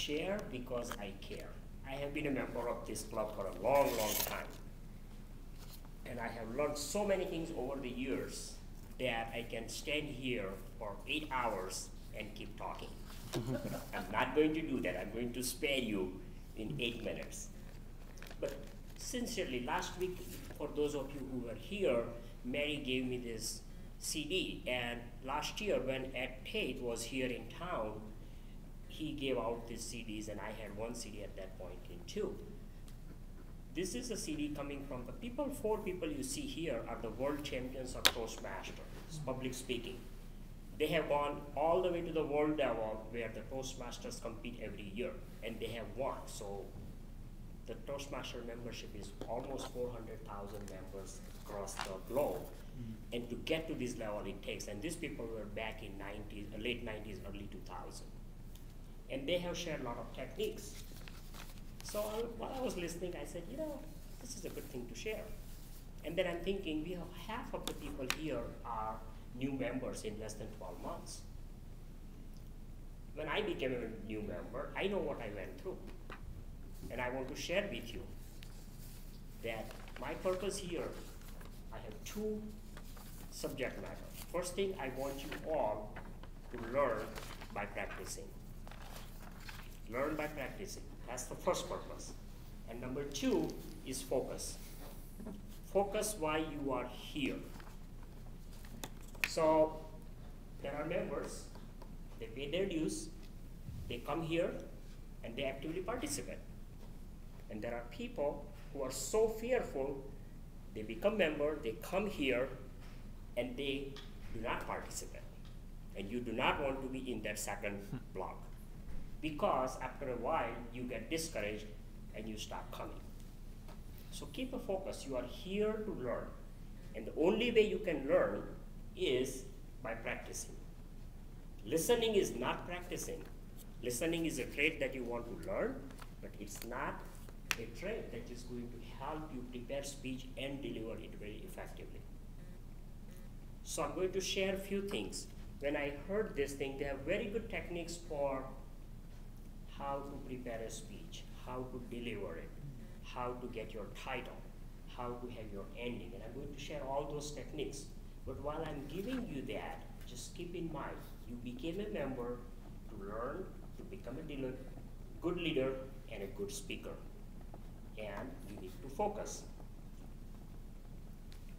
share because I care. I have been a member of this club for a long, long time. And I have learned so many things over the years that I can stand here for 8 hours and keep talking. I'm not going to do that. I'm going to spare you in 8 minutes. But sincerely, last week, for those of you who were here, Mary gave me this CD. And last year, when Ed Tate was here in town, he gave out these CDs, and I had one CD at that point in too. This is a CD coming from the people, 4 people you see here are the world champions of Toastmasters, public speaking. They have gone all the way to the world level where the Toastmasters compete every year, and they have won. So the Toastmaster membership is almost 400,000 members across the globe. And to get to this level it takes, and these people were back in late 90s, early 2000s. And they have shared a lot of techniques. So while I was listening, I said, you know, this is a good thing to share. And then I'm thinking, we have half of the people here are new members in less than 12 months. When I became a new member, I know what I went through. And I want to share with you that my purpose here, I have 2 subject matter. First thing, I want you all to learn by practicing. Learn by practicing. That's the first purpose. And number 2 is focus. Focus why you are here. So there are members, they pay their dues, they come here, and they actively participate. And there are people who are so fearful, they become member, they come here, and they do not participate. And you do not want to be in that second block. Because after a while, you get discouraged and you stop coming. So keep a focus. You are here to learn. And the only way you can learn is by practicing. Listening is not practicing. Listening is a trait that you want to learn, but it's not a trait that is going to help you prepare speech and deliver it very effectively. So I'm going to share a few things. When I heard this thing, they have very good techniques for how to prepare a speech, how to deliver it, how to get your title, how to have your ending. And I'm going to share all those techniques. But while I'm giving you that, just keep in mind, you became a member to learn, to become a good leader and a good speaker. And you need to focus.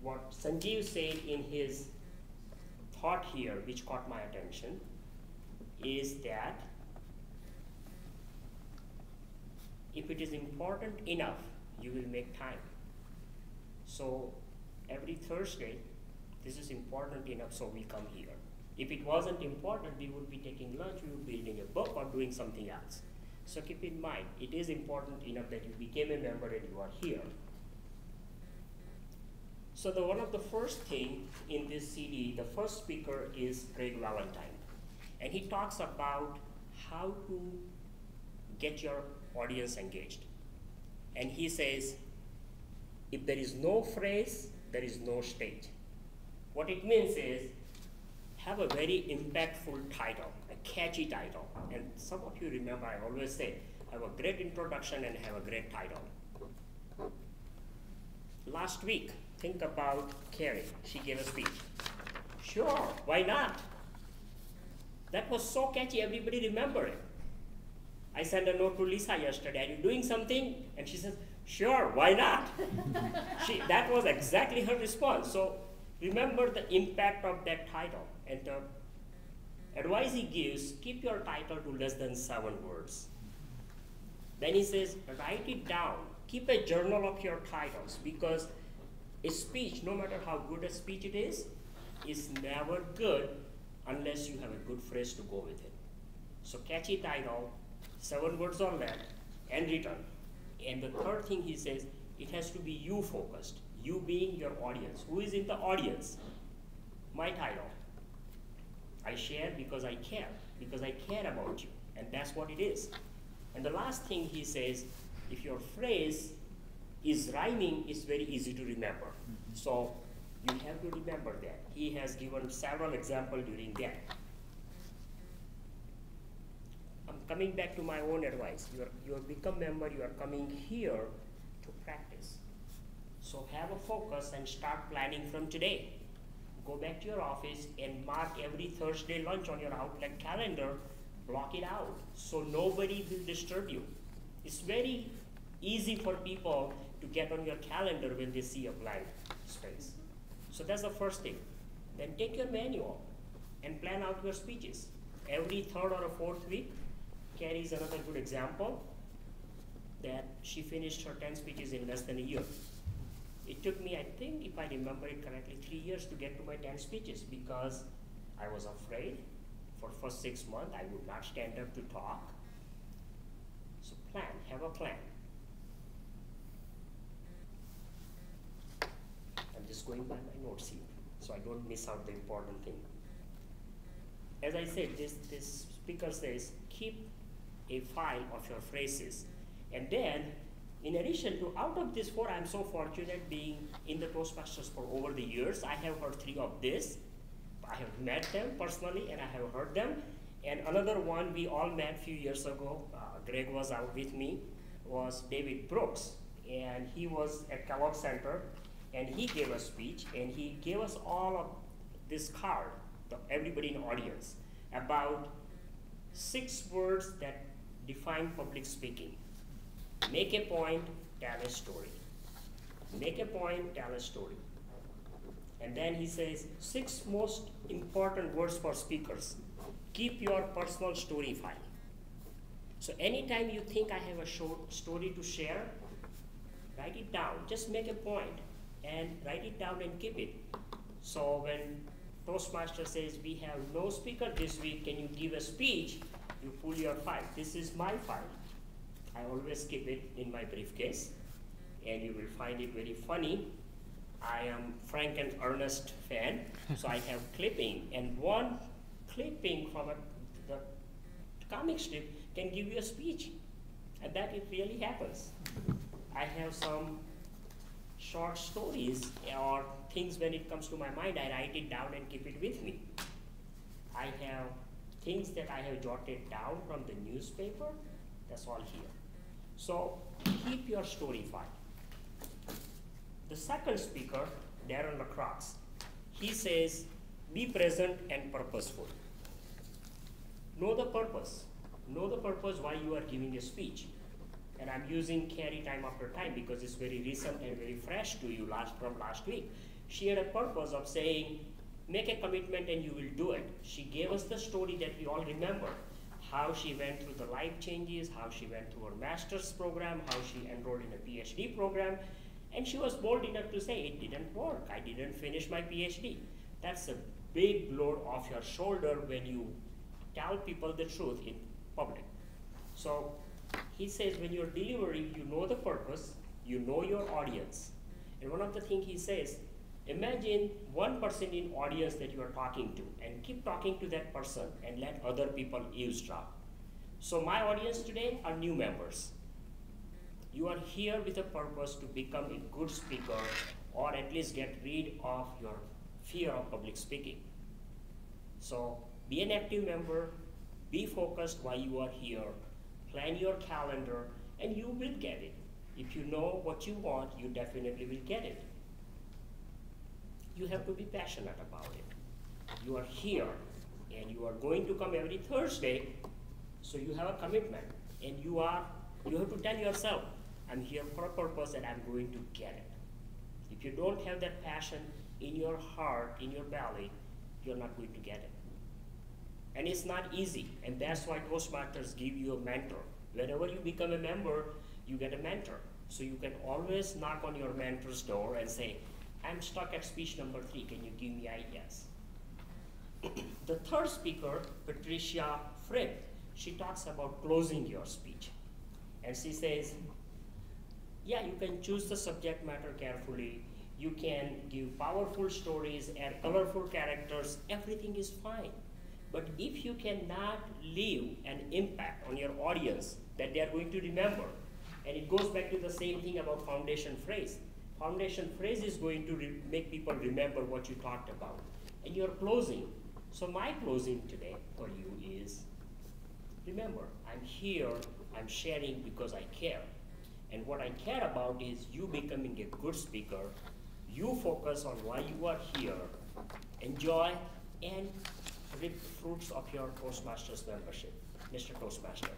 What Sanjeev said in his thought here, which caught my attention, is that if it is important enough, you will make time. So every Thursday, this is important enough, so we come here. If it wasn't important, we would be taking lunch, we would be reading a book or doing something else. So keep in mind, it is important enough that you became a member and you are here. So one of the first thing in this CD, the first speaker is Craig Valentine. And he talks about how to get your audience engaged. And he says, if there is no phrase, there is no stage. What it means is, have a very impactful title, a catchy title. And some of you remember, I always say, have a great introduction and have a great title. Last week, think about Carrie. She gave a speech. Sure, why not? That was so catchy, everybody remembered it. I sent a note to Lisa yesterday, are you doing something? And she says, sure, why not? That was exactly her response. So remember the impact of that title. And the advice he gives, keep your title to less than 7 words. Then he says, write it down. Keep a journal of your titles, because a speech, no matter how good a speech it is never good unless you have a good phrase to go with it. So catchy title, 7 words or less, and written. And the third thing he says, it has to be you focused, you being your audience. Who is in the audience? My title. I share because I care about you, and that's what it is. And the last thing he says, if your phrase is rhyming, it's very easy to remember. So you have to remember that. He has given several examples during that. I'm coming back to my own advice, you have become member, you are coming here to practice. So have a focus and start planning from today. Go back to your office and mark every Thursday lunch on your Outlook calendar, block it out so nobody will disturb you. It's very easy for people to get on your calendar when they see a blank space. So that's the first thing. Then take your manual and plan out your speeches. Every third or a fourth week, Carrie is another good example that she finished her 10 speeches in less than a year. It took me, I think, if I remember it correctly, 3 years to get to my 10 speeches because I was afraid. For the first 6 months, I would not stand up to talk. So plan, have a plan. I'm just going by my notes here, so I don't miss out the important thing. As I said, this speaker says, keep a file of your phrases. And then, in addition to, out of these 4, I'm so fortunate being in the Toastmasters for over the years. I have heard 3 of this. I have met them personally and I have heard them. And another one we all met a few years ago, Greg was out with me, was David Brooks. And he was at Kellogg Center and he gave a speech and he gave us all of this card, everybody in the audience, about 6 words that define public speaking. Make a point, tell a story. Make a point, tell a story. And then he says, 6 most important words for speakers. Keep your personal story file. So anytime you think I have a short story to share, write it down. Just make a point and write it down and keep it. So when Toastmaster says, we have no speaker this week, can you give a speech? You pull your file. This is my file. I always keep it in my briefcase, and you will find it very funny. I am Frank and Ernest fan, so I have clipping, and one clipping from the comic strip can give you a speech, and that it really happens. I have some short stories or things when it comes to my mind, I write it down and keep it with me. I have things that I have jotted down from the newspaper, that's all here. So keep your story file. The second speaker, Darren LaCroix, he says, be present and purposeful. Know the purpose. Know the purpose why you are giving a speech. And I'm using Carrie time after time because it's very recent and very fresh to you from last week. She had a purpose of saying, make a commitment and you will do it. She gave us the story that we all remember. How she went through the life changes, how she went through her master's program, how she enrolled in a PhD program, and she was bold enough to say, it didn't work, I didn't finish my PhD. That's a big load off your shoulder when you tell people the truth in public. So he says, when you're delivering, you know the purpose, you know your audience. And one of the things he says, imagine one person in audience that you are talking to and keep talking to that person and let other people eavesdrop. So my audience today are new members. You are here with a purpose to become a good speaker or at least get rid of your fear of public speaking. So be an active member, be focused while you are here, plan your calendar, and you will get it. If you know what you want, you definitely will get it. You have to be passionate about it. You are here and you are going to come every Thursday, so you have a commitment. And you have to tell yourself, I'm here for a purpose and I'm going to get it. If you don't have that passion in your heart, in your belly, you're not going to get it. And it's not easy, and that's why Toastmasters give you a mentor. Whenever you become a member, you get a mentor. So you can always knock on your mentor's door and say, I'm stuck at speech number 3, can you give me ideas? The third speaker, Patricia Fripp, she talks about closing your speech. And she says, yeah, you can choose the subject matter carefully, you can give powerful stories, add colorful characters, everything is fine. But if you cannot leave an impact on your audience that they are going to remember, and it goes back to the same thing about foundation phrase. Foundation phrase is going to make people remember what you talked about. And you're closing. So my closing today for you is, Remember, I'm here, I'm sharing because I care. And what I care about is you becoming a good speaker. You focus on why you are here, enjoy, and reap the fruits of your Toastmasters membership. Mr. Toastmaster.